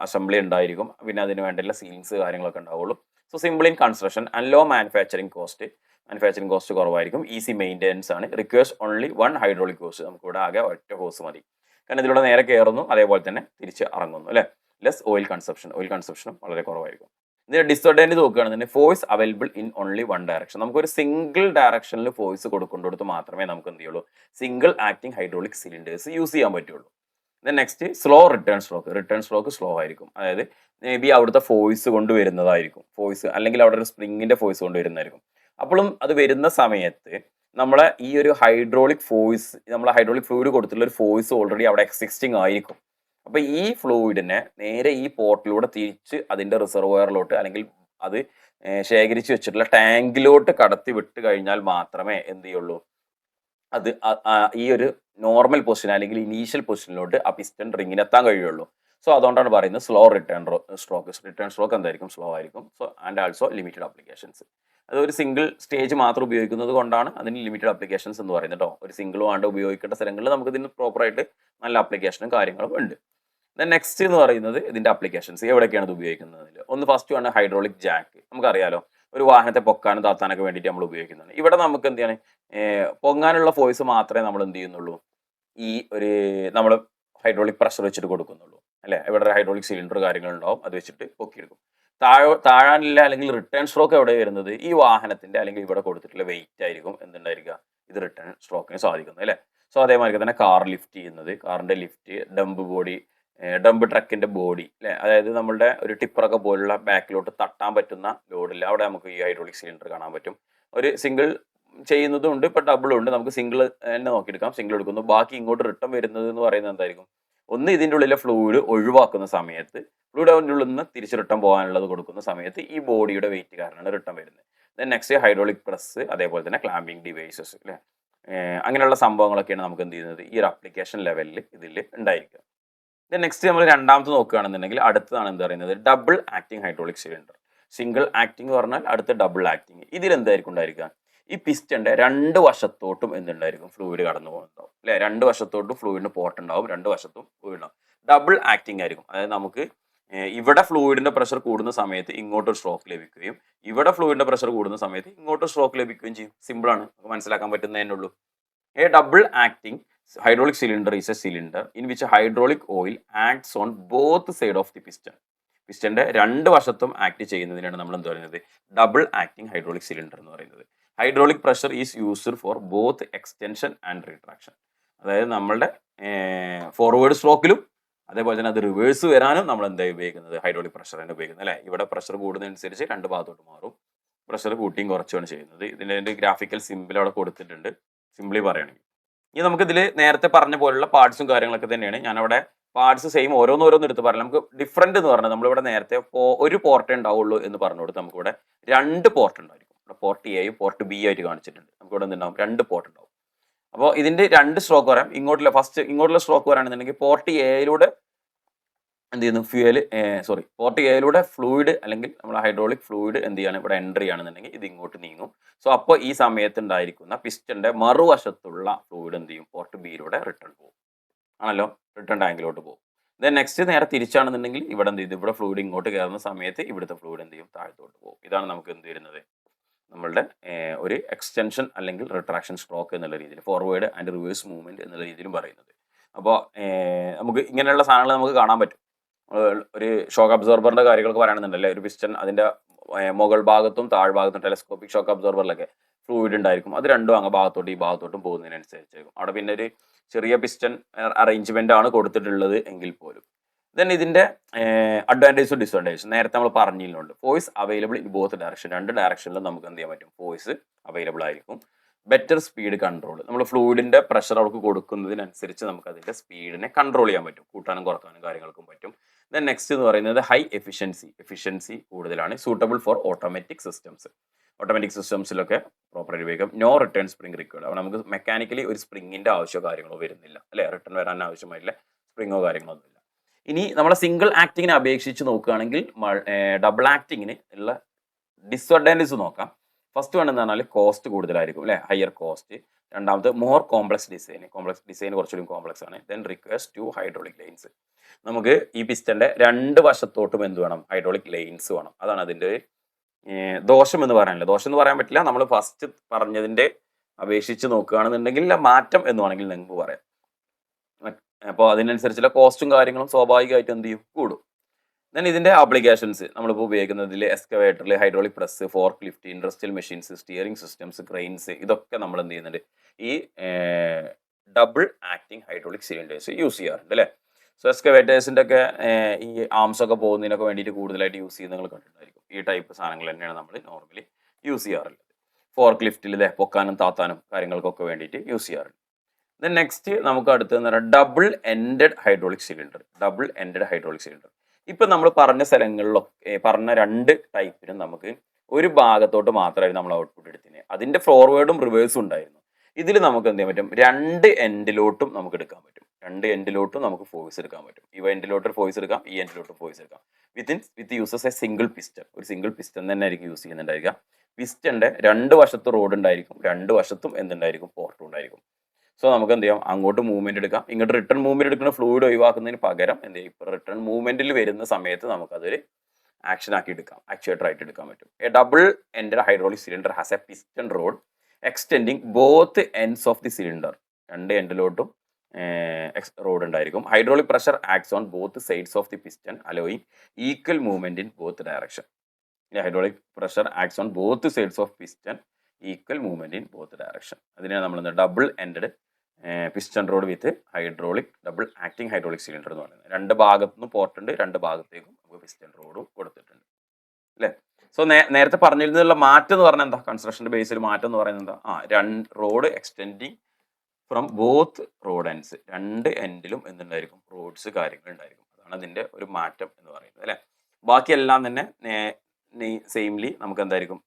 അസംബ്ലി ഉണ്ടായിരിക്കും, പിന്നെ അതിന് വേണ്ടിയുള്ള സീലിങ്സ് കാര്യങ്ങളൊക്കെ ഉണ്ടാവുള്ളൂ. So simple in construction and low manufacturing cost കുറവായിരിക്കും. ഈസി മെയിൻ്റെനൻസ് ആണ്. Requires only one hydraulic hose. നമുക്ക് ഇവിടെ ആകെ ഒറ്റ ഹോസ് മതി, കാരണം ഇതിലൂടെ നേരെ കയറുന്നു അതേപോലെ തന്നെ തിരിച്ച് ഇറങ്ങുന്നു അല്ലെ. ലെസ് ഓയിൽ കൺസപ്ഷനും വളരെ കുറവായിരിക്കും. ഇതിന്റെ ഡിസഡ്വാൻറ്റേജ് നോക്കുകയാണെന്നുണ്ടെങ്കിൽ force available in only one direction. നമുക്കൊരു സിംഗിൾ ഡയറക്ഷനിൽ ഫോഴ്സ് കൊടുക്കേണ്ടടുത്ത് മാത്രമേ നമുക്ക് എന്ത് ചെയ്യുള്ളൂ, single acting hydraulic cylinders use ചെയ്യാൻ പറ്റുള്ളൂ. Next slow return stroke slow ആയിരിക്കും. അതായത് മേ ബി അവിടുത്തെ ഫോഴ്സ് കൊണ്ട് വരുന്നതായിരിക്കും, ഫോഴ്സ് അല്ലെങ്കിൽ അവിടെ ഒരു സ്പ്രിങ്ങിന്റെ ഫോഴ്സ് കൊണ്ട് വരുന്നതായിരിക്കും. അപ്പോഴും അത് വരുന്ന സമയത്ത് നമ്മളെ ഈ ഒരു ഹൈഡ്രോളിക് ഫോഴ്സ്, നമ്മളെ ഹൈഡ്രോളിക് ഫ്ലൂയിഡ് കൊടുത്തിട്ടുള്ള ഒരു ഫോഴ്സ് ഓൾറെഡി അവിടെ എക്സിസ്റ്റിംഗ് ആയിരിക്കും. അപ്പൊ ഈ ഫ്ലൂയിഡിനെ നേരെ ഈ പോർട്ടിലൂടെ തിരിച്ച് അതിന്റെ റിസർവോയറിലോട്ട് അല്ലെങ്കിൽ അത് ശേഖരിച്ച് വെച്ചിട്ടുള്ള ടാങ്കിലോട്ട് കടത്തി വിട്ട് കഴിഞ്ഞാൽ മാത്രമേ എന്ത് ചെയ്യുള്ളൂ, അത് ഈ ഒരു നോർമൽ പൊസിഷൻ അല്ലെങ്കിൽ ഇനീഷ്യൽ പൊസിഷനിലോട്ട് ആ പിസ്റ്റൺ റിങ്ങിനെത്താൻ കഴിയുള്ളൂ. സോ അതുകൊണ്ടാണ് പറയുന്നത് സ്ലോ റിട്ടേൺ സ്ട്രോക്ക് എന്തായിരിക്കും, സ്ലോ ആയിരിക്കും. So and also limited applications. അത് ഒരു സിംഗിൾ സ്റ്റേജ് മാത്രം ഉപയോഗിക്കുന്നത് കൊണ്ടാണ് അതിന് ലിമിറ്റഡ് ആപ്ലിക്കേഷൻസ് എന്ന് പറയുന്നത് കേട്ടോ. ഒരു സിംഗിൾ ആണ്ട് ഉപയോഗിക്കേണ്ട സ്ഥലങ്ങളിൽ നമുക്ക് ഇതിന് പ്രോപ്പറായിട്ട് നല്ല ആപ്ലിക്കേഷനും കാര്യങ്ങളും ഉണ്ട്. നെക്സ്റ്റ് എന്ന് പറയുന്നത് ഇതിന്റെ ആപ്ലിക്കേഷൻസ് എവിടെയൊക്കെയാണ് ഇത് ഉപയോഗിക്കുന്നത്. ഒന്ന് ഫസ്റ്റ് ആണ് ഹൈഡ്രോളിക് ജാക്ക്. നമുക്കറിയാലോ ഒരു വാഹനത്തെ പൊക്കാനും താത്താനൊക്കെ വേണ്ടിയിട്ട് നമ്മൾ ഉപയോഗിക്കുന്നുണ്ട്. ഇവിടെ നമുക്ക് എന്ത് ചെയ്യണം, പൊങ്ങാനുള്ള ഫോഴ്സ് മാത്രമേ നമ്മൾ എന്ത് ചെയ്യുന്നുള്ളൂ, ഈ ഒരു നമ്മൾ ഹൈഡ്രോളിക് പ്രഷർ വെച്ചിട്ട് കൊടുക്കുന്നുള്ളൂ അല്ലെ. ഇവിടെ ഒരു ഹൈഡ്രോളിക് സിലിണ്ടർ കാര്യങ്ങളുണ്ടാവും, അത് വെച്ചിട്ട് പൊക്കിയെടുക്കും. താഴാനില്ല അല്ലെങ്കിൽ റിട്ടേൺ സ്ട്രോക്ക് എവിടെ വരുന്നത്, ഈ വാഹനത്തിന്റെ അല്ലെങ്കിൽ ഇവിടെ കൊടുത്തിട്ടുള്ള വെയിറ്റ് ആയിരിക്കും എന്തുണ്ടായിരിക്കുക, ഇത് റിട്ടേൺ സ്ട്രോക്കിന് സാധിക്കുന്നത് അല്ലെ. സോ അതേമാതിരി തന്നെ കാർ ലിഫ്റ്റ് ചെയ്യുന്നത്, കാറിൻ്റെ ലിഫ്റ്റ്, ഡംപ് ബോഡി, ഡംപ് ട്രക്കിൻ്റെ ബോഡി അല്ലേ, അതായത് നമ്മളുടെ ഒരു ടിപ്പറൊക്കെ പോലുള്ള ബാക്കിലോട്ട് തട്ടാൻ പറ്റുന്ന ലോഡില്ല, അവിടെ നമുക്ക് ഈ ഹൈഡ്രോളിക് സിലിണ്ടർ കാണാൻ പറ്റും. ഒരു സിംഗിൾ ചെയ്യുന്നതും ഉണ്ട്, ഇപ്പോൾ ഡബിളും ഉണ്ട്. നമുക്ക് സിംഗിൾ തന്നെ നോക്കിയെടുക്കാം. സിംഗിൾ എടുക്കുന്നു, ബാക്കി ഇങ്ങോട്ട് റിട്ടേൺ വരുന്നത് എന്ന് പറയുന്നത് എന്തായിരിക്കും? ഒന്ന് ഇതിൻ്റെ ഉള്ളിലെ ഫ്ലൂയിഡ് ഒഴിവാക്കുന്ന സമയത്ത്, ഫ്ലൂയിഡ് അതിൻ്റെ ഉള്ളിൽ നിന്ന് തിരിച്ച് റിട്ടേൺ പോകാനുള്ളത് കൊടുക്കുന്ന സമയത്ത് ഈ ബോഡിയുടെ വെയിറ്റ് കാരണമാണ് റിട്ടേൺ വരുന്നത്. ദെൻ നെക്സ്റ്റ് ഹൈഡ്രോളിക് പ്രസ്, അതേപോലെ തന്നെ ക്ലാമ്പിംഗ് ഡിവൈസസ് അല്ലേ, അങ്ങനെയുള്ള സംഭവങ്ങളൊക്കെയാണ് നമുക്ക് എന്ത് ചെയ്യുന്നത് ഈ ഒരു ആപ്ലിക്കേഷൻ ലെവലിൽ ഇതിൽ ഉണ്ടായിരിക്കുക. ദെൻ നെക്സ്റ്റ് നമ്മൾ രണ്ടാമത്തെ നോക്കുകയാണെന്നുണ്ടെങ്കിൽ അടുത്തതാണ് എന്ത് പറയുന്നത്, double acting hydraulic cylinder. Single acting പറഞ്ഞാൽ അടുത്ത ഡബിൾ ആക്ടിങ്. ഇതിൽ എന്തായിരിക്കും ഉണ്ടായിരിക്കുക? ഈ പിസ്റ്റന്റെ രണ്ട് വശത്തോട്ടും എന്തുണ്ടായിരിക്കും? ഫ്ലൂയിഡ് കടന്നു പോകുന്നുണ്ടാവും അല്ലെ, രണ്ട് വശത്തോട്ടും ഫ്ലൂയിഡിന് പോർട്ട് ഉണ്ടാവും, രണ്ട് വശത്തും ഫ്ലൂയിഡ് ഉണ്ടാവും. ഡബിൾ ആക്ടിങ് ആയിരിക്കും. അതായത് നമുക്ക് ഇവിടെ ഫ്ലൂയിഡിന്റെ പ്രഷർ കൂടുന്ന സമയത്ത് ഇങ്ങോട്ടൊരു സ്ട്രോക്ക് ലഭിക്കുകയും ഇവിടെ ഫ്ലൂയിഡിന്റെ പ്രഷർ കൂടുന്ന സമയത്ത് ഇങ്ങോട്ടൊരു സ്ട്രോക്ക് ലഭിക്കുകയും ചെയ്യും. സിമ്പിൾ ആണ്, നമുക്ക് മനസ്സിലാക്കാൻ പറ്റുന്നതന്നെ ഉള്ളൂ. A double acting hydraulic cylinder is a cylinder in which hydraulic oil acts on both side of the piston. പിസ്റ്റന്റെ രണ്ട് വശത്തും ആക്ട് ചെയ്യുന്നതിനാണ് നമ്മൾ എന്ത് പറയുന്നത്? ഡബിൾ ആക്ടിങ് ഹൈഡ്രോളിക് സിലിണ്ടർ എന്ന് പറയുന്നത്. Hydraulic pressure is used for both extension and retraction. അതായത് നമ്മളുടെ ഫോർവേഡ് സ്ട്രോക്കിലും അതേപോലെ തന്നെ അത് റിവേഴ്സ് വരാനും നമ്മൾ എന്താ ഉപയോഗിക്കുന്നത്? ഹൈഡ്രോളിക് പ്രഷർ തന്നെ ഉപയോഗിക്കുന്നത് അല്ലേ. ഇവിടെ പ്രഷർ കൂടുന്നതനുസരിച്ച് രണ്ട് ഭാഗത്തോട്ട് മാറും, പ്രഷർ കൂട്ടിയും കുറച്ചുമാണ് ചെയ്യുന്നത്. ഇതിൻ്റെ ഗ്രാഫിക്കൽ സിമ്പിൾ അവിടെ കൊടുത്തിട്ടുണ്ട്, സിംപ്ലി പറയുകയാണെങ്കിൽ. ഇനി നമുക്കിതിൽ നേരത്തെ പറഞ്ഞ പോലുള്ള പാർട്സും കാര്യങ്ങളൊക്കെ തന്നെയാണ്. ഞാനവിടെ പാർട്സ് സെയിം ഓരോന്നോരോന്ന് എടുത്ത് പറയാം. നമുക്ക് ഡിഫറൻറ്റ് എന്ന് പറഞ്ഞാൽ നമ്മളിവിടെ നേരത്തെ ഒരു പോർട്ടേ ഉണ്ടാവുള്ളൂ എന്ന് പറഞ്ഞു കൊടുത്ത് നമുക്കിവിടെ രണ്ട് പോർട്ട് ഉണ്ടായിരിക്കും. ഇവിടെ പോർട്ട് എയും പോർട്ട് ബി ആയിട്ട് കാണിച്ചിട്ടുണ്ട്. നമുക്കിവിടെ എന്തുണ്ടാവും? രണ്ട് പോർട്ട് ഉണ്ടാവും. അപ്പോൾ ഇതിന്റെ രണ്ട് സ്ട്രോക്ക് വരാം. ഇങ്ങോട്ടുള്ള സ്ട്രോക്ക് വരാണെന്നുണ്ടെങ്കിൽ പോർട്ട് എയിലൂടെ എന്ത് ചെയ്യുന്നു? പോർട്ട് എയിലൂടെ ഫ്ലൂയിഡ് അല്ലെങ്കിൽ നമ്മുടെ ഹൈഡ്രോളിക് ഫ്ലൂയിഡ് എന്ത് ചെയ്യാണ്? ഇവിടെ എൻട്രി ആണെന്നുണ്ടെങ്കിൽ ഇത് ഇങ്ങോട്ട് നീങ്ങും. സോ അപ്പോൾ ഈ സമയത്ത് ഉണ്ടായിരിക്കുന്ന പിസ്റ്റന്റെ മറുവശത്തുള്ള ഫ്ലൂയിഡ് എന്ത് ചെയ്യും? പോർട്ട് ബിയിലൂടെ റിട്ടേൺ പോകും ആണല്ലോ, റിട്ടേൺ ടാങ്കിലോട്ട് പോകും. ദെൻ നെക്സ്റ്റ് നേരെ തിരിച്ചാണെന്നുണ്ടെങ്കിൽ ഇവിടെ എന്ത് ചെയ്തു? ഇവിടെ ഫ്ലൂയിഡ് ഇങ്ങോട്ട് കയറുന്ന സമയത്ത് ഇവിടുത്തെ ഫ്ലൂയിഡ് എന്ത് ചെയ്യും? താഴത്തോട്ട് പോകും. ഇതാണ് നമുക്ക് എന്ത് വരുന്നത്? നമ്മളുടെ ഒരു എക്സ്റ്റൻഷൻ അല്ലെങ്കിൽ റിട്രാക്ഷൻ സ്ട്രോക്ക് എന്നുള്ള രീതിയിൽ, ഫോർവേഡ് ആൻഡ് റിവേഴ്സ് മൂവ്മെന്റ് എന്നുള്ള രീതിയിലും പറയുന്നത്. അപ്പോൾ നമുക്ക് ഇങ്ങനെയുള്ള സാധനങ്ങൾ നമുക്ക് കാണാൻ പറ്റും. ഒരു ഷോക്ക് അബ്സോർബറിന്റെ കാര്യങ്ങളൊക്കെ പറയുകയാണെന്നുണ്ടല്ലേ, ഒരു പിസ്റ്റൺ അതിന്റെ മുകൾ ഭാഗത്തും താഴ്ഭാഗത്തും ടെലസ്കോപ്പിക് ഷോക്ക് അബ്സോർബറിലൊക്കെ ഫ്ലൂയിഡ് ഉണ്ടായിരിക്കും. അത് രണ്ടും അങ്ങ് ഭാഗത്തോട്ട് ഈ ഭാഗത്തോട്ടും പോകുന്നതിനനുസരിച്ചായിരിക്കും. അവിടെ പിന്നെ ഒരു ചെറിയ പിസ്റ്റൺ അറേഞ്ച്മെന്റ് ആണ് കൊടുത്തിട്ടുള്ളത് എങ്കിൽ പോലും. ദെൻ ഇതിന്റെ അഡ്വാൻറ്റേജും ഡിസ്അഡ്വാൻറ്റേജും നേരത്തെ നമ്മൾ പറഞ്ഞില്ലുണ്ട്. Force available in both direction, രണ്ട് ഡയറക്ഷനിലും നമുക്ക് എന്ത് ചെയ്യാൻ പറ്റും? ഫോഴ്സ് അവൈലബിൾ ആയിരിക്കും. ബെറ്റർ സ്പീഡ് കൺട്രോൾ, നമ്മൾ ഫ്ലൂയിഡിന്റെ പ്രഷർ അവർക്ക് കൊടുക്കുന്നതിനനുസരിച്ച് നമുക്ക് അതിന്റെ സ്പീഡിനെ കൺട്രോൾ ചെയ്യാൻ പറ്റും, കൂട്ടാനും കുറക്കാനും കാര്യങ്ങൾക്കും പറ്റും. ദെൻ നെക്സ്റ്റ് എന്ന് പറയുന്നത് ഹൈ എഫിഷ്യൻസി കൂടുതലാണ്. സൂട്ടബിൾ ഫോർ ഓട്ടോമാറ്റിക് സിസ്റ്റംസിലൊക്കെ പ്രോപ്പറായിട്ട് ഉപയോഗിക്കാം. നോ റിട്ടേൺ സ്പ്രിംഗ് റിക്വയർഡ്, അപ്പോൾ നമുക്ക് മെക്കാനിക്കലി ഒരു സ്പ്രിങ്ങിന്റെ ആവശ്യമോ കാര്യങ്ങളോ വരുന്നില്ല അല്ലെ, റിട്ടേൺ വരാൻ ആവശ്യമായില്ല സ്പ്രിങ്ങോ കാര്യങ്ങളോ ഒന്നുമില്ല. ഇനി നമ്മളെ സിംഗിൾ ആക്ടിങ്ങിനെ അപേക്ഷിച്ച് നോക്കുകയാണെങ്കിൽ ഡബിൾ ആക്ടിങ്ങിന് ഉള്ള ഡിസ്അഡ്വാൻറ്റേജ് നോക്കാം. ഫസ്റ്റ് വൺ എന്ന് പറഞ്ഞാൽ കോസ്റ്റ് കൂടുതലായിരിക്കും അല്ലെ, ഹയർ കോസ്റ്റ്. രണ്ടാമത് മോർ കോംപ്ലക്സ് ഡിസൈൻ കുറച്ചുകൂടി കോംപ്ലക്സ് ആണ്. Then requires 2 hydraulic lines. നമുക്ക് ഈ പിസ്റ്റന്റെ രണ്ട് വശത്തോട്ടും എന്ത് വേണം? ഹൈഡ്രോളിക് ലൈൻസ് വേണം. അതാണ് അതിന്റെ ദോഷം എന്ന് പറയാനില്ല. ദോഷം എന്ന് പറയാൻ പറ്റില്ല, നമ്മൾ ഫസ്റ്റ് പറഞ്ഞതിന്റെ അപേക്ഷിച്ച് നോക്കുകയാണെന്നുണ്ടെങ്കിൽ മാറ്റം എന്ന് വേണമെങ്കിൽ നിങ്ങൾക്ക് പറയാം. അപ്പോൾ അതിനനുസരിച്ചുള്ള കോസ്റ്റും കാര്യങ്ങളും സ്വാഭാവികമായിട്ട് എന്ത് ചെയ്യും? കൂടും. ദെൻ ഇതിന്റെ ആപ്ലിക്കേഷൻസ് നമ്മളിപ്പോൾ ഉപയോഗിക്കുന്നതിൽ എക്സ്കവേറ്ററിൽ, hydraulic press, fork lift, industrial machines, steering systems, cranes, ഇതൊക്കെ നമ്മൾ എന്ത് ചെയ്യുന്നുണ്ട്? ഈ double acting hydraulic cylinders use ചെയ്യാറുണ്ട് അല്ലേ. സോ എക്സ്കവേറ്റേഴ്സിൻ്റെ ഒക്കെ ഈ ആംസ് ഒക്കെ പോകുന്നതിനൊക്കെ വേണ്ടിയിട്ട് കൂടുതലായിട്ട് യൂസ് ചെയ്യുന്നത് നിങ്ങൾ കണ്ടിട്ടുണ്ടായിരിക്കും. ഈ ടൈപ്പ് സാധനങ്ങൾ തന്നെയാണ് നമ്മൾ നോർമലി യൂസ് ചെയ്യാറുള്ളത്. ഫോർക്ക് ലിഫ്റ്റിൽ പൊക്കാനും താത്താനും കാര്യങ്ങൾക്കൊക്കെ വേണ്ടിയിട്ട് യൂസ് ചെയ്യാറുണ്ട്. ദെൻ നെക്സ്റ്റ് നമുക്ക് അടുത്തെന്ന് പറഞ്ഞാൽ ഡബിൾ എൻഡഡ് ഹൈഡ്രോളിക് സിലിണ്ടർ. ഇപ്പം നമ്മൾ പറഞ്ഞ സ്ഥലങ്ങളിലൊക്കെ പറഞ്ഞ രണ്ട് ടൈപ്പിനും നമുക്ക് ഒരു ഭാഗത്തോട്ട് മാത്രമായിരുന്നു നമ്മൾ ഔട്ട്പുട്ട് എടുത്തിന്. അതിന്റെ ഫോർവേഡും റിവേഴ്സും ഉണ്ടായിരുന്നു. ഇതിൽ നമുക്ക് എന്ത് ചെയ്യാൻ പറ്റും? രണ്ട് എൻഡിലോട്ടും നമുക്ക് എടുക്കാൻ പറ്റും. രണ്ട് എൻഡിലോട്ടും നമുക്ക് ഫോഴ്സ് എടുക്കാൻ പറ്റും. ഈ എൻഡിലോട്ട് ഫോഴ്സ് എടുക്കാം, ഈ എൻഡിലോട്ട് ഫോഴ്സ് എടുക്കാം. വിത്ത് യൂസസ് എ സിംഗിൾ പിസ്റ്റൺ. ഒരു സിംഗിൾ പിസ്റ്റൺ തന്നെ ആയിരിക്കും യൂസ് ചെയ്യുന്നുണ്ടായിരിക്കുക. പിസ്റ്റന്റെ രണ്ട് വശത്തും റോഡ് ഉണ്ടായിരിക്കും, രണ്ട് വശത്തും എന്തുണ്ടായിരിക്കും? പോർട്ടും ഉണ്ടായിരിക്കും. സോ നമുക്ക് എന്ത് ചെയ്യാം? അങ്ങോട്ട് മൂവ്മെന്റ് എടുക്കാം, ഇങ്ങോട്ട് റിട്ടേൺ മൂവ്മെന്റ് എടുക്കുന്ന ഫ്ലൂയിഡ് ഒഴിവാക്കുന്നതിന് പകരം എന്ത് ചെയ്യും? ഇപ്പോൾ റിട്ടേൺ മൂവ്മെന്റിൽ വരുന്ന സമയത്ത് നമുക്കതൊരു ആക്ഷൻ ആക്കി എടുക്കാം, ആക്ച്വേറ്റർ ആയിട്ട് എടുക്കാൻ പറ്റും. A double ended hydraulic cylinder has a piston rod extending both ends of the cylinder. രണ്ട് എൻഡിലോട്ടും റോഡ് ഉണ്ടായിരിക്കും. Hydraulic pressure acts on both sides of the piston allowing equal movement in both direction. Hydraulic pressure acts on both sides of piston equal movement in both direction. അതിനാണ് നമ്മൾ double ended piston rod with hydraulic double acting hydraulic cylinder എന്ന് പറയുന്നത്. രണ്ട് ഭാഗത്തുനിന്നും port ഉണ്ട്, രണ്ട് ഭാഗത്തേക്കും നമുക്ക് പിസ്റ്റൺ റോഡും കൊടുത്തിട്ടുണ്ട് അല്ലേ. സോ നേരത്തെ പറഞ്ഞിരുന്നുള്ള മാറ്റം എന്ന് പറഞ്ഞാൽ എന്താ, കൺസ്ട്രക്ഷൻ്റെ ബേസിൽ മാറ്റം എന്ന് പറയുന്നത് എന്താ, രണ്ട് road extending from both road ends, രണ്ട് എൻഡിലും എന്തുണ്ടായിരിക്കും, റോഡ്സ് കാര്യങ്ങൾ ഉണ്ടായിരിക്കും. അതാണ് അതിൻ്റെ ഒരു മാറ്റം എന്ന് പറയുന്നത് അല്ലേ. ബാക്കിയെല്ലാം തന്നെ സെയിംലി നമുക്ക് എന്തായിരിക്കും,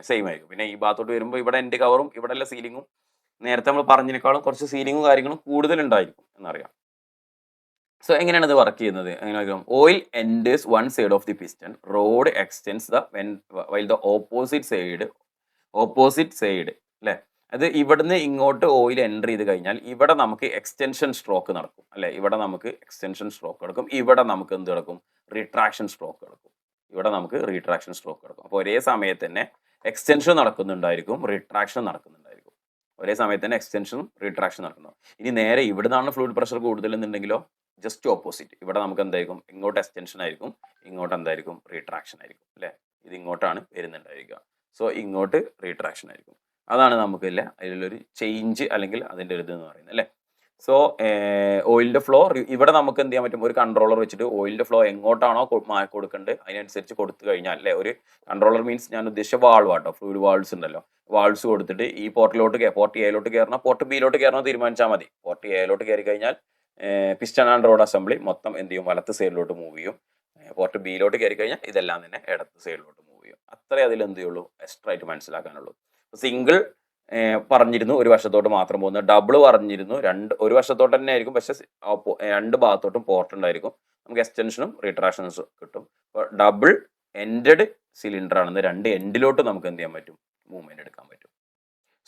സെയിം ആയിരിക്കും. പിന്നെ ഈ ഭാഗത്തോട്ട് വരുമ്പോൾ ഇവിടെ എൻഡ് കവറും ഇവിടെ ഉള്ള സീലിങ്ങും നേരത്തെ നമ്മൾ പറഞ്ഞതിനേക്കാളും കുറച്ച് സീലിങ്ങും കാര്യങ്ങളും കൂടുതലുണ്ടായിരിക്കും എന്നറിയാം. സോ എങ്ങനെയാണ് ഇത് വർക്ക് ചെയ്യുന്നത്, എങ്ങനെ oil enters one side of the piston, rod extends the while the opposite side അല്ലേ. അത് ഇവിടുന്ന് ഇങ്ങോട്ട് ഓയിൽ എൻ്റർ ചെയ്ത് കഴിഞ്ഞാൽ ഇവിടെ നമുക്ക് എക്സ്റ്റൻഷൻ സ്ട്രോക്ക് നടക്കും അല്ലേ. ഇവിടെ നമുക്ക് എക്സ്റ്റൻഷൻ സ്ട്രോക്ക് നടക്കും, ഇവിടെ നമുക്ക് എന്ത് നടക്കും, റിട്രാക്ഷൻ സ്ട്രോക്ക് നടക്കും. ഇവിടെ നമുക്ക് റീട്രാക്ഷൻ സ്ട്രോക്ക് നടക്കും. അപ്പോൾ ഒരേ സമയത്ത് തന്നെ എക്സ്റ്റൻഷൻ നടക്കുന്നുണ്ടായിരിക്കും, റിട്രാക്ഷൻ നടക്കുന്നുണ്ടായിരിക്കും. ഒരേ സമയത്ത് തന്നെ എക്സ്റ്റൻഷനും റിട്രാക്ഷൻ നടക്കുന്നു. ഇനി നേരെ ഇവിടുന്നാണ് ഫ്ലൂയിഡ് പ്രഷർ കൂടുതലെന്നുണ്ടെങ്കിലോ ജസ്റ്റ് ഓപ്പോസിറ്റ്, ഇവിടെ നമുക്ക് എന്തായിരിക്കും, ഇങ്ങോട്ട് എക്സ്റ്റൻഷൻ ആയിരിക്കും, ഇങ്ങോട്ട് എന്തായിരിക്കും, റീട്രാക്ഷൻ ആയിരിക്കും അല്ലേ. ഇത് ഇങ്ങോട്ടാണ് വരുന്നുണ്ടായിരിക്കുക, സോ ഇങ്ങോട്ട് റീട്രാക്ഷൻ ആയിരിക്കും. അതാണ് നമുക്കില്ല അതിലൊരു ചേഞ്ച് അല്ലെങ്കിൽ അതിൻ്റെ ഒരു ഇതെന്ന് പറയുന്നത് അല്ലേ. സോ ഓയിലിൻ്റെ ഫ്ലോ ഇവിടെ നമുക്ക് എന്ത് ചെയ്യാൻ പറ്റും, ഒരു കൺട്രോളർ വെച്ചിട്ട് ഓയിലിൻ്റെ ഫ്ലോ എങ്ങോട്ടാണോ കൊടുക്കേണ്ടത് അതിനനുസരിച്ച് കൊടുത്തു കഴിഞ്ഞാൽ അല്ലേ. ഒരു കൺട്രോളർ മീൻസ് ഞാൻ ഉദ്ദേശിച്ച വാൾവ് ആട്ടോ, ഫ്ലൂയിഡ് വാൾവ്സ് ഉണ്ടല്ലോ, വാൾവ്സ് കൊടുത്തിട്ട് ഈ പോർട്ട് എയിലോട്ട് കയറണം, പോർട്ട് ബിയിലോട്ട് കയറണം തീരുമാനിച്ചാൽ മതി. പോർട്ട് എയിലോട്ട് കയറി കഴിഞ്ഞാൽ പിസ്റ്റൺ ആൻഡ് റോഡ് അസംബ്ലി മൊത്തം എന്ത് ചെയ്യും, വലത്ത് സൈഡിലോട്ട് മൂവ് ചെയ്യും. പോർട്ട് ബിയിലോട്ട് കയറി കഴിഞ്ഞാൽ ഇതെല്ലാം തന്നെ ഇടത്ത് സൈഡിലോട്ട് മൂവ് ചെയ്യും. അത്രേ അതിൽ എന്ത് ചെയ്യുള്ളൂ, എക്സ്ട്രാ ആയിട്ട് മനസ്സിലാക്കാനുള്ളൂ. സിംഗിൾ പറഞ്ഞിരുന്നു ഒരു വശത്തോട്ട് മാത്രം പോകുന്നത്, ഡബിൾ പറഞ്ഞിരുന്നു ഒരു വശത്തോട്ട് തന്നെ ആയിരിക്കും, പക്ഷെ രണ്ട് ഭാഗത്തോട്ടും പോർട്ട് ഉണ്ടായിരിക്കും, നമുക്ക് എക്സ്റ്റൻഷനും റീട്രാക്ഷൻസും കിട്ടും. അപ്പോൾ ഡബിൾ എൻഡഡ് സിലിണ്ടർ ആണെന്ന് രണ്ട് എൻഡിലോട്ട് നമുക്ക് എന്ത് ചെയ്യാൻ പറ്റും, മൂവ്മെന്റ് എടുക്കാൻ പറ്റും.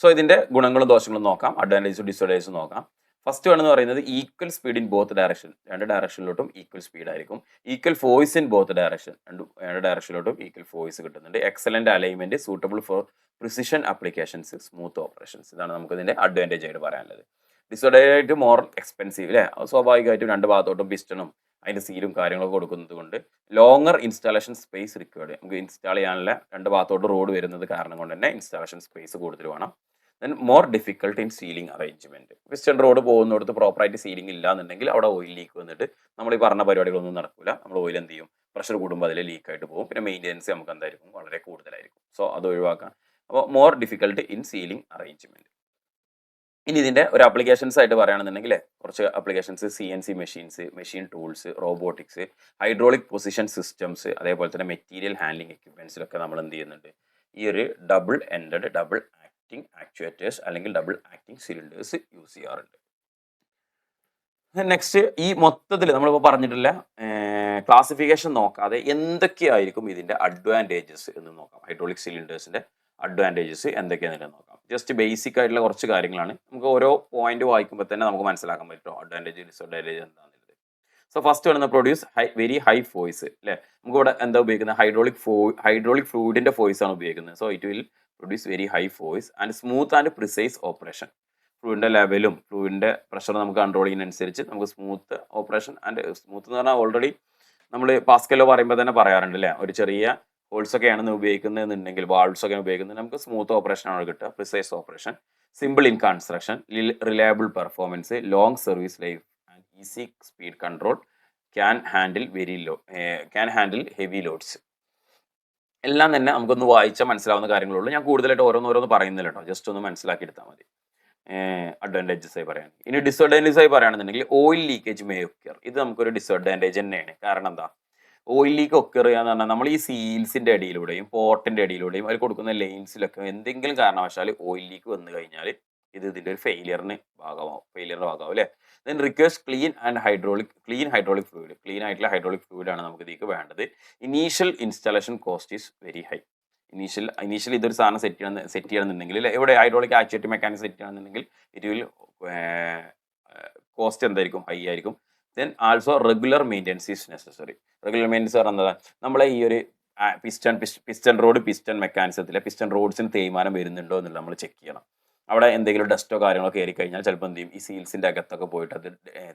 സോ ഇതിന്റെ ഗുണങ്ങളും ദോഷങ്ങളും നോക്കാം, അഡ്വാൻറ്റേജും ഡിസഡ്വാൻറ്റേജും നോക്കാം. ഫസ്റ്റ് വേണമെന്ന് പറയുന്നത് equal speed in both direction, രണ്ട് ഡയറക്ഷനിലോട്ടും ഈക്വൽ സ്പീഡ് ആയിരിക്കും. Equal force in both direction, രണ്ട് ഡയറക്ഷനിലോട്ടും ഈക്വൽ ഫോഴ്സ് കിട്ടുന്നുണ്ട്. Excellent alignment, suitable for precision applications, smooth operations. ഇതാണ് നമുക്ക് ഇതിന്റെ അഡ്വാൻറ്റേജ് ആയിട്ട് പറയാനുള്ളത്. ഡിസഡ്വാൻറ്റേജ് മോർ എക്സ്പെൻസീവ് അല്ലേ. സ്വാഭാവികമായിട്ടും രണ്ട് ഭാഗത്തോട്ടും പിസ്റ്റണും അതിന്റെ സീലും കാര്യങ്ങളൊക്കെ കൊടുക്കുന്നത് കൊണ്ട് ലോങ്ങർ ഇൻസ്റ്റാളേഷൻ സ്പേസ് റിക്വയർഡ്, നമുക്ക് ഇൻസ്റ്റാൾ ചെയ്യാനുള്ള രണ്ട് ഭാഗത്തോട്ട് റോഡ് വരുന്നത് കാരണം കൊണ്ട് തന്നെ ഇൻസ്റ്റാളേഷൻ സ്പേസ് കൂടുതൽ വേണം. Then more difficult in sealing arrangement, piston rod പോകുന്നിടത്ത് പ്രോപ്പറായിട്ട് സീലിംഗ് ഇല്ല എന്നുണ്ടെങ്കിൽ അവിടെ ഓയിൽ ലീക്ക് വന്നിട്ട് നമ്മൾ ഈ പറഞ്ഞ പരിപാടികളൊന്നും നടക്കില്ല. നമ്മൾ ഓയിൽ എന്ത് ചെയ്യും, പ്രഷർ കൂടുമ്പോൾ അതിൽ ലീക്കായിട്ട് പോകും. പിന്നെ മെയിൻ്റെനൻസ് നമുക്ക് എന്തായിരിക്കും, വളരെ കൂടുതലായിരിക്കും. സോ അത് ഒഴിവാക്കാം. അപ്പോൾ more difficult in sealing arrangement. ഇനി ഇതിന്റെ ഒരു ആപ്ലിക്കേഷൻസ് ആയിട്ട് പറയുകയാണെന്നുണ്ടെങ്കിൽ കുറച്ച് applications CNC machines, machine tools, robotics, hydraulic position systems, അതേപോലെ തന്നെ മെറ്റീരിയൽ ഹാൻഡ്ലിംഗ് എക്യുപ്മെന്റ്സിലൊക്കെ നമ്മൾ എന്ത് ചെയ്യുന്നുണ്ട്, ഈ ഒരു double ended double acting actuators അല്ലെങ്കിൽ ഡബിൾ ആക്ടിങ് സിലിണ്ടേഴ്സ് യൂസ് ചെയ്യാറുണ്ട്. നെക്സ്റ്റ് ഈ മൊത്തത്തിൽ നമ്മളിപ്പോൾ പറഞ്ഞിട്ടില്ല ക്ലാസിഫിക്കേഷൻ നോക്കാതെ എന്തൊക്കെയായിരിക്കും ഇതിന്റെ അഡ്വാൻറ്റേജസ് എന്ന് നോക്കാം. ഹൈഡ്രോളിക് സിലിണ്ടേഴ്സിന്റെ അഡ്വാൻറ്റേജസ് എന്തൊക്കെയാണെന്ന് നോക്കാം. ജസ്റ്റ് ബേസിക് ആയിട്ടുള്ള കുറച്ച് കാര്യങ്ങളാണ്, നമുക്ക് ഓരോ പോയിന്റ് വായിക്കുമ്പോൾ തന്നെ നമുക്ക് മനസ്സിലാക്കാൻ പറ്റും അഡ്വാൻറ്റേജ് ഡിസഡ്വാൻറ്റേജ് എന്താണെന്നുള്ളത്. സോ ഫസ്റ്റ് വേണമെന്ന് പ്രൊഡ്യൂസ് വെരി ഹൈ ഫോഴ്സ് അല്ലേ. നമുക്ക് ഇവിടെ എന്താ ഉപയോഗിക്കുന്നത്, ഹൈഡ്രോളിക് ഫ്ലൂയിഡിന്റെ ഫോഴ്സ് ആണ് ഉപയോഗിക്കുന്നത്. So it will produce very high force and smooth and precise operation. ഫ്ലൂയിഡിന്റെ ലെവലും ഫ്ലൂയിഡിന്റെ പ്രഷർ നമുക്ക് കൺട്രോൾ ചെയ്യുന്നതനുസരിച്ച് നമുക്ക് സ്മൂത്ത് ഓപ്പറേഷൻ ആൻഡ് സ്മൂത്ത് എന്ന് പറഞ്ഞാൽ ഓൾറെഡി നമ്മൾ പാസ്കലോ പറയുമ്പോൾ തന്നെ പറയാറുണ്ട് അല്ലേ. ഒരു ചെറിയ ഹോൾസ് ഒക്കെയാണ് ഉപയോഗിക്കുന്നതെന്നുണ്ടെങ്കിൽ, വാൾവ്സ് ഒക്കെ ഉപയോഗിക്കുന്നത്, നമുക്ക് സ്മൂത്ത് ഓപ്പറേഷൻ ആണ് കിട്ടുക, precise operation, simple in construction, reliable performance, long service life and easy speed control, can handle heavy lords. എല്ലാം തന്നെ നമുക്കൊന്ന് വായിച്ചാൽ മനസ്സിലാവുന്ന കാര്യങ്ങളുള്ളൂ. ഞാൻ കൂടുതലായിട്ട് ഓരോന്നോരോന്ന് പറയുന്നില്ല കേട്ടോ, ജസ്റ്റ് ഒന്ന് മനസ്സിലാക്കി എടുത്താൽ മതി. അഡ്വാൻറ്റേജസ് ആയി പറയാൻ. ഇനി ഡിസഡ്വാൻറ്റേജസ് ആയി പറയുകയാണെന്നുണ്ടെങ്കിൽ ഓയിൽ ലീക്കേജ് മേ ഒക്കർ. ഇത് നമുക്കൊരു ഡിസഡ്വാൻറ്റേജ് തന്നെയാണ്. കാരണം എന്താ, ഓയിൽ ലീക്ക് ഒക്കർ ചെയ്യുക എന്ന് പറഞ്ഞാൽ നമ്മൾ ഈ സീൽസിന്റെ അടിയിലൂടെയും പോർട്ടിന്റെ അടിയിലൂടെയും അവർ കൊടുക്കുന്ന ലൈൻസിലൊക്കെ എന്തെങ്കിലും കാരണവശാൽ ഓയിൽ ലീക്ക് വന്നു കഴിഞ്ഞാൽ ഇതിന്റെ ഒരു ഫെയിലിയറിന്റെ ഭാഗമാവും അല്ലേ. Then request clean hydraulic fluid, clean ആയിട്ടുള്ള ഹൈഡ്രോളിക് ഫ്ലൂയിഡ് ആണ് നമുക്ക് ഇതിലേക്ക് വേണ്ടത്. Initial installation cost is very high. Initial ഇതൊരു സാധനം സെറ്റ് ചെയ്യണമെന്നുണ്ടെങ്കിൽ, ഇവിടെ ഹൈഡ്രോളിക് ആക്ച്വേറ്റർ മെക്കാനിസം സെറ്റ് ചെയ്യണമെന്നുണ്ടെങ്കിൽ ഇറ്റ് വിൽ കോസ്റ്റ് എന്തായിരിക്കും, ഹൈ ആയിരിക്കും. Then also regular maintenance is necessary. Regular maintenance പറഞ്ഞാൽ നമ്മളെ ഈ ഒരു പിസ്റ്റൺ മെക്കാനിസത്തിലെ പിസ്റ്റൺ റോഡ്സിന് തേയ്മാനം വരുന്നുണ്ടോ എന്നുള്ളത് നമ്മൾ ചെക്ക് ചെയ്യണം. അവിടെ എന്തെങ്കിലും ഡസ്റ്റോ കാര്യങ്ങളോ കയറി കഴിഞ്ഞാൽ ചിലപ്പോൾ എന്ത് ചെയ്യും, ഈ സീൽസിൻ്റെ അകത്തൊക്കെ പോയിട്ട് അത്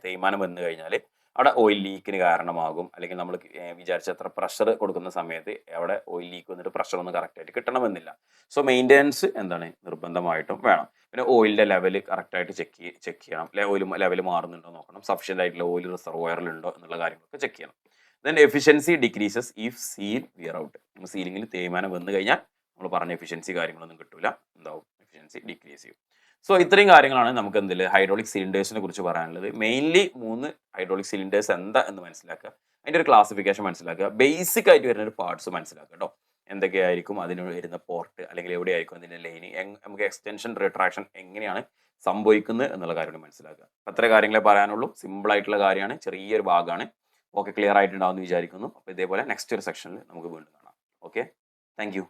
തേയ്മാനം വന്നു കഴിഞ്ഞാൽ അവിടെ ഓയിൽ ലീക്കിന് കാരണമാകും. അല്ലെങ്കിൽ നമ്മൾ വിചാരിച്ചത്ര പ്രഷർ കൊടുക്കുന്ന സമയത്ത് അവിടെ ഓയിൽ ലീക്ക് വന്നിട്ട് പ്രഷർ ഒന്ന് കറക്റ്റായിട്ട് കിട്ടണമെന്നില്ല. സോ മെയിൻ്റെനൻസ് എന്താണ് നിർബന്ധമായിട്ടും വേണം. പിന്നെ ഓയിലിൻ്റെ ലെവൽ കറക്റ്റായിട്ട് ചെക്ക് ചെയ്യണം. ഓയിൽ ലെവൽ മാറുന്നുണ്ടോ നോക്കണം. സഫീഷ്യൻ്റ് ആയിട്ടുള്ള ഓയിൽ റിസർവോയറിലുണ്ടോ എന്നുള്ള കാര്യങ്ങളൊക്കെ ചെക്ക് ചെയ്യണം. Then efficiency decreases if seal wear out. സീലിംഗിൽ തേയ്മാനം വന്നു കഴിഞ്ഞാൽ നമ്മൾ പറഞ്ഞ എഫിഷ്യൻസി കാര്യങ്ങളൊന്നും കിട്ടില്ല, എന്താവും, എഫിഷ്യൻസി ഡിക്രീസ് ചെയ്യും. സോ ഇത്രയും കാര്യങ്ങളാണ് നമുക്ക് എന്തിൽ ഹൈഡ്രോളിക് സിലിണ്ടേഴ്സിനെ കുറിച്ച് പറയാനുള്ളത്. മെയിൻലി 3 ഹൈഡ്രോളിക് സിലിണ്ടേഴ്സ് എന്താ എന്ന് മനസ്സിലാക്കുക, അതിൻ്റെ ഒരു ക്ലാസിഫിക്കേഷൻ മനസ്സിലാക്കുക, ബേസിക് ആയിട്ട് വരുന്ന ഒരു പാർട്സ് മനസ്സിലാക്കുക കേട്ടോ. എന്തൊക്കെയായിരിക്കും അതിന് വരുന്ന പോർട്ട്, അല്ലെങ്കിൽ എവിടെയായിരിക്കും അതിൻ്റെ ലൈന്, നമുക്ക് എക്സ്റ്റൻഷൻ റിട്രാക്ഷൻ എങ്ങനെയാണ് സംഭവിക്കുന്നത് എന്നുള്ള കാര്യം മനസ്സിലാക്കുക. അത്ര കാര്യങ്ങളെ പറയാനുള്ളൂ. സിമ്പിൾ ആയിട്ടുള്ള കാര്യമാണ്, ചെറിയൊരു ഭാഗമാണ്. ഓക്കെ, ക്ലിയർ ആയിട്ടുണ്ടാവും എന്ന് വിചാരിക്കുന്നു. അപ്പോൾ ഇതേപോലെ നെക്സ്റ്റ് ഒരു സെക്ഷനിൽ നമുക്ക് വീണ്ടും കാണാം. Okay, thank you.